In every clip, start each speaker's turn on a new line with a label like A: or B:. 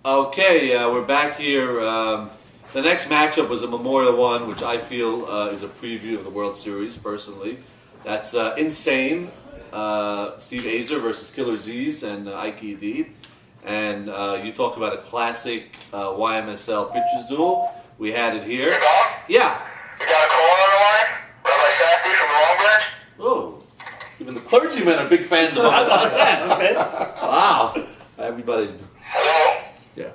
A: Okay, we're back here. The next matchup was a Memorial one, which I feel is a preview of the World Series, personally. That's Insane, Steve Azer versus Killer Z's and Ike Edid. And you talk about a classic YMSL pitchers duel. We had it here.
B: You got?
A: Yeah.
B: You got a caller on the line? Rabbi Safdie from Longbridge?
A: Oh, even the clergymen are big fans of us.
C: Okay.
A: Wow. Everybody.
B: Hello?
A: Yeah.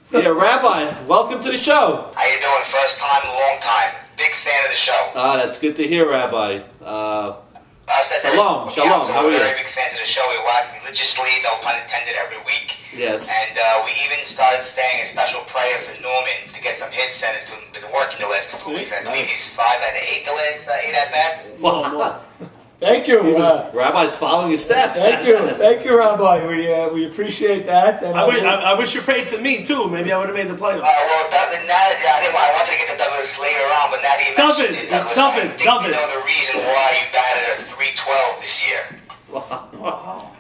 A: Yeah, Rabbi, welcome to the show.
B: How you doing? First time, long time. Big fan of the show.
A: That's good to hear, Rabbi. Shalom,
B: Yeah,
A: shalom.
B: so
A: How are
B: we're
A: you?
B: very big fans of the show. We watch religiously, no pun intended, every week.
A: Yes.
B: And we even started saying a special prayer for Norman to get some hits, and it's been working the last couple of weeks. I believe he's 5 out of 8 the last 8 at-bats.
C: Wow.
D: Thank you.
A: Rabbi's following his stats.
D: Thank you, Rabbi. We appreciate that. And
C: I wish you prayed for me too. Maybe I would have made the playoffs.
B: Well, Douglas, I wanted to get to Douglas later on, but now that you mentioned it, Douglas, I think you know the reason why you batted a 312 this year.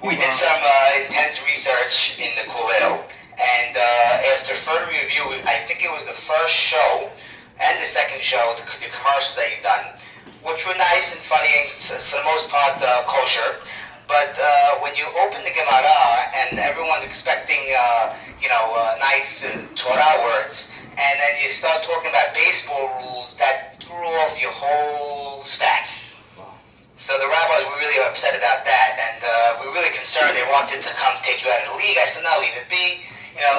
B: We did some intense research in the Kollel, and after further review, I think it was the first show and the second show, the commercials that you've done, which were nice and funny and for the most part kosher. But when you open the Gemara and everyone's expecting, nice Torah words, and then you start talking about baseball rules, that threw off your whole stats. So the rabbis were really upset about that, and we were really concerned. They wanted to come take you out of the league. I said, no, leave it be.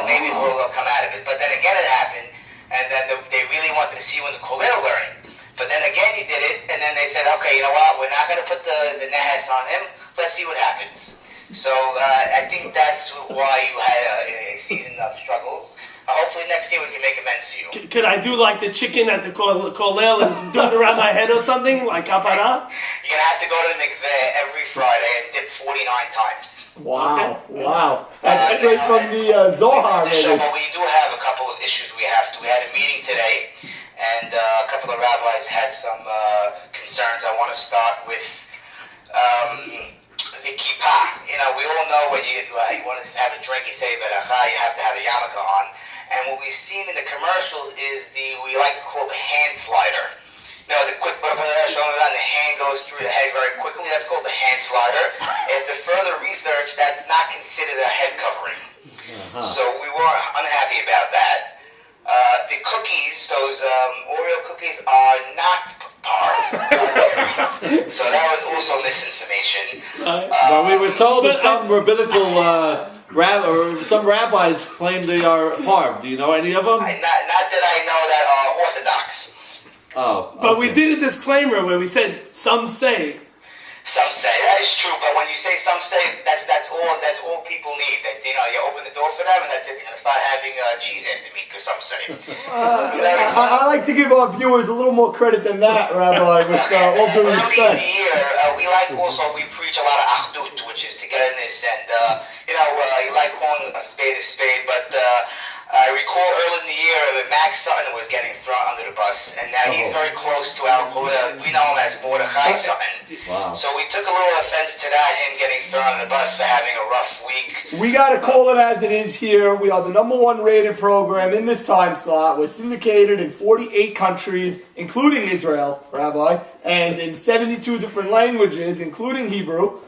B: Maybe we'll come out of it. But then again it happened, and then they really wanted to see you in the Kollel learning. But then again you did it, and then they said, okay, you know what, we're not going to put the nehas on him. Let's see what happens. So I think that's why you had a season of struggles. Hopefully next year we can make amends to you.
C: Could I do like the chicken at the Kollel and do it around my head or something, like kapara?
B: You're going to have to go to the mikveh every Friday and dip 49 times.
D: Wow. That's straight from the Zohar.
B: But we do have a couple of issues we have to. We had a meeting today, and a couple of rabbis had some concerns. I want to start with the kippah. We all know when you want to have a drink, you say beracha, you have to have a yarmulke on. And what we've seen in the commercials is we like to call the hand slider. The quick button the hand goes through the head very quickly. That's called the hand slider. After further research, that's not considered a head covering. So we were unhappy about that. The cookies, those Oreo cookies, are not part. So that was also misinformation.
A: Well, we were told that some rabbinical some rabbis claim they are parv. Do you know any of them?
B: Not that I know that are orthodox.
A: Oh, okay.
C: But we did a disclaimer where we said some say.
B: Some say that is true, but when you say some say, that's all people need. That you open the door for them, and that's it. You're gonna start having cheese after meat, because some say.
D: I like to give our viewers a little more credit than that, Rabbi, with all due respect.
B: Every year, we preach a lot of achdut, which is togetherness, and you like calling a spade, but I recall early in the year that Max Sutton was getting thrown under the bus, and now he's very close to our Kollel. We know him as Mordechai Sutton.
A: Wow.
B: So we took a little offense to that, him getting thrown under the bus for having a rough week.
D: We got to call it as it is here. We are the #1 rated program in this time slot. We're syndicated in 48 countries, including Israel, Rabbi, and in 72 different languages, including Hebrew.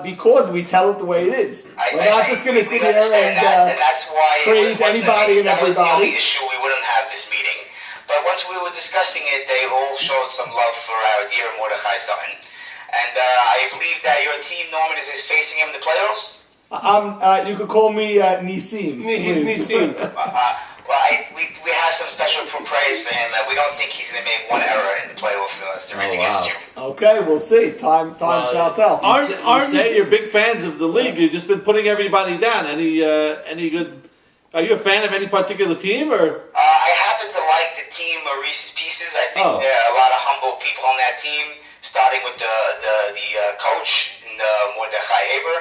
D: Because we tell it the way it is. We're not just going to sit here and
B: that's why
D: praise anybody and everybody.
B: That was the only issue. We wouldn't have this meeting. But once we were discussing it, they all showed some love for our dear Mordechai Sutton. And I believe that your team, Norman, is facing him in the playoffs?
D: You could call me Nisim.
C: He's Nisim.
B: We have some special praise for him. We don't think he's going to make one error in the playoff series against you.
D: Okay, we'll see. Time shall tell.
A: You say you're big fans of the league. You've just been putting everybody down. Any good? Are you a fan of any particular team, or?
B: I happen to like the team Reese's Pieces. I think there are a lot of humble people on that team, starting with the coach, Mordechai Haber.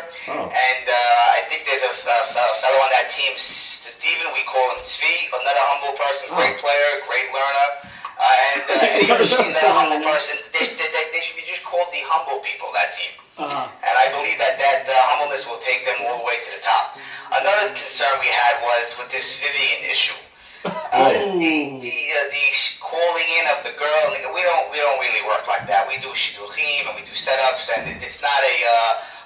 B: And I think there's a fellow on that team, Steven, we call him Tzvi, another humble person, great player, great learner. Another humble person. They should be just called the humble people, that team. And and I believe that humbleness will take them all the way to the top. Another concern we had was with this Vivian issue. The calling in of the girl. We don't really work like that. We do shidduchim and we do setups, and it's not a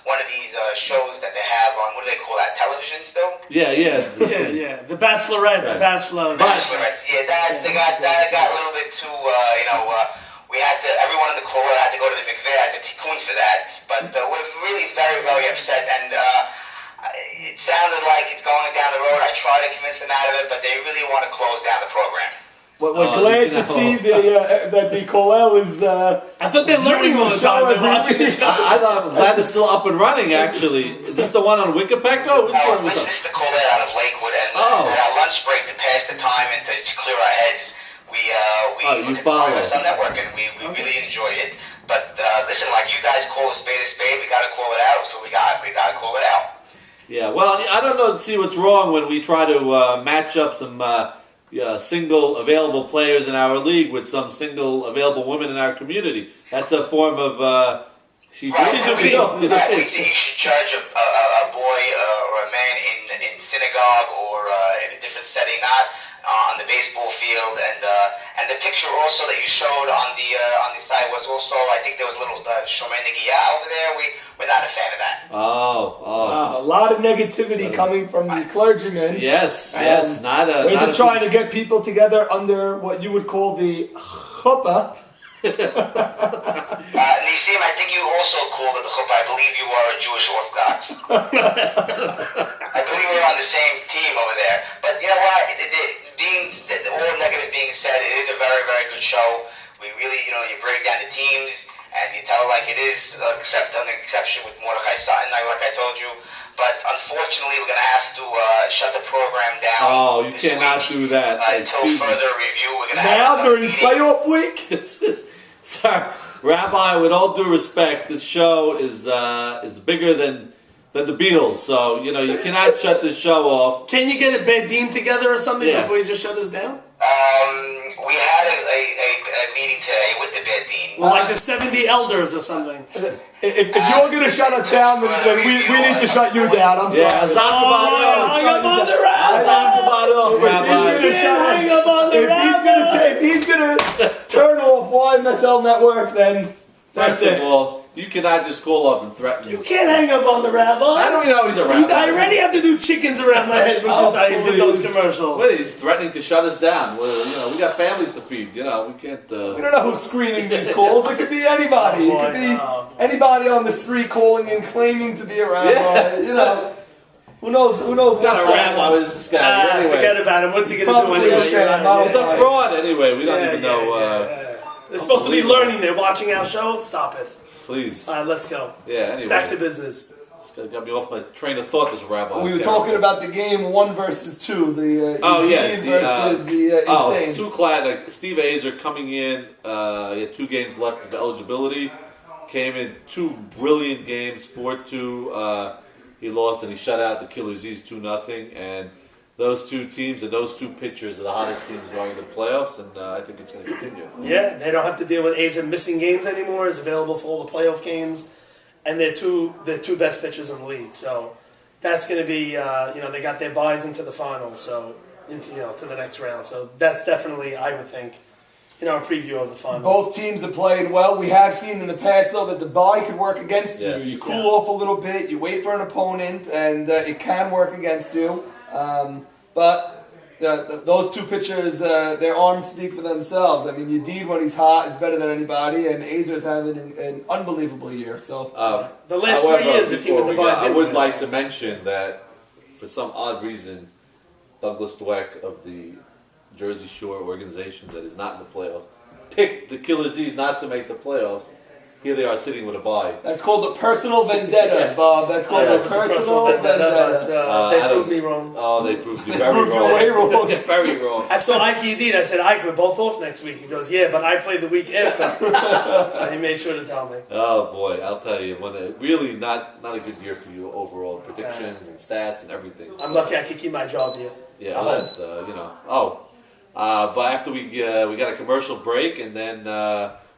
B: one of these shows that they have on, what do they call that, television still?
A: Yeah.
C: The Bachelorette, the Bachelor.
B: Bachelorette. Yeah, that got a little bit too. We had to. Everyone in the caller had to go to the mikveh as a tikkun for that. But we're really very, very upset, and it sounded like it's going down the road. I tried to convince them out of it, but they really want to close down the program.
D: We're glad to see that the Koel is.
C: I thought they're learning all the time. They're watching this.
A: I'm glad they're still up and running. Actually, is this the one on Wikipedia? Which one?
B: This is the Koel out of Lakewood, and at our lunch break to pass the time and to clear our heads, we
A: follow
B: us on network, and we really enjoy it. But listen, like you guys call a spade, we got to call it out. So we got to call it out.
A: Yeah, well, I don't know. See what's wrong when we try to match up some single available players in our league with some single available women in our community. That's a form of
B: We think you should charge a boy or a man in synagogue or in a different setting, not on the baseball field. And the picture also that you showed on the side was also, I think there was a little Shomer Negiah over there. We're not a fan of that.
A: Oh.
D: A lot of negativity coming from the clergymen.
A: Yes.
D: We're just trying to get people together under what you would call the chuppah.
B: Nisim, I think you also called it the chuppah. I believe you are a Jewish Orthodox. I believe we're on the same team over there. But you know what? All negative being said, it is a very, very good show. We really, you break down the teams and you tell like it is, except an exception with Mordechai Sutton, like I told you. But unfortunately, we're going to have to shut the program down.
A: Oh, you cannot do that.
B: Until further review. We're going to
D: now during playoff week.
A: Sorry, Rabbi. With all due respect, this show is bigger than the Beatles. So you cannot shut this show off.
C: Can you get a bed team together or something before you just shut us down?
B: We had a meeting today with the bed team.
C: Well, like the 70 elders or something.
D: If you're going to shut us down, then we need to shut you down. I'm sorry.
C: Hang up on the
A: Rabbi.
D: If he's going to turn off YMSL Network, then that's it.
A: First of all, you cannot just call up and threaten.
C: You can't hang up on the rabbi.
A: How do we know he's a rabbi?
C: I already have to do chickens around my head because I did those commercials.
A: Wait, he's threatening to shut us down. Well, we got families to feed. We can't.
D: We don't know who's screening these calls. It could be anybody. It could be anybody on the street calling and claiming to be a rabbi.
A: Yeah.
D: Who knows?
A: What kind of rabbi is this guy? Anyway,
C: forget about him. What's he going to do
D: Probably
C: anyway?
D: He's
A: a fraud anyway. We don't even know.
C: They're supposed to be learning. They're watching our show. Stop it.
A: Please.
C: All right, let's go.
A: Yeah, anyway.
C: Back to business.
A: It's got me off my train of thought, this rabbi.
D: We were talking about the game 1 versus 2. The versus the Insane.
A: Too glad. Steve Azer coming in. He had 2 games left of eligibility. Came in 2 brilliant games, 4-2. He lost and he shut out the Killer Z's 2-0. And those 2 teams and those 2 pitchers are the hottest teams going to the playoffs, and I think it's going to continue.
C: Yeah, they don't have to deal with Azer missing games anymore. He's available for all the playoff games, and they're two best pitchers in the league. So that's going to be, they got their buys into the finals, so to the next round. So that's definitely, I would think, a preview of the finals.
D: Both teams are playing well. We have seen in the past, though, that the bye could work against you. You cool off a little bit, you wait for an opponent, and it can work against you. But those 2 pitchers, their arms speak for themselves. I mean, Yedid, when he's hot, is better than anybody, and Azer's having an unbelievable year. So
C: the last 3 years, the team with the bye.
A: I would like to mention that for some odd reason, Douglas Dweck of the Jersey Shore organization that is not in the playoffs picked the Killer Z's not to make the playoffs. Here they are sitting with a bye.
D: That's called the personal vendetta, Bob. That's called the personal vendetta.
C: They proved me wrong.
A: Oh, they proved you very wrong.
D: Way wrong.
A: Very wrong.
C: I saw Ike Yedid. I said, Ike, we're both off next week. He goes, yeah, but I played the week after. So he made sure to tell me.
A: Oh, boy. I'll tell you. Really not a good year for you overall. Predictions and stats and everything.
C: I'm lucky I could keep my job here.
A: Yeah, but after we got a commercial break, and then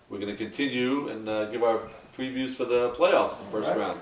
A: we're going to continue and give our previews for the playoffs, the first
D: Right.
A: round.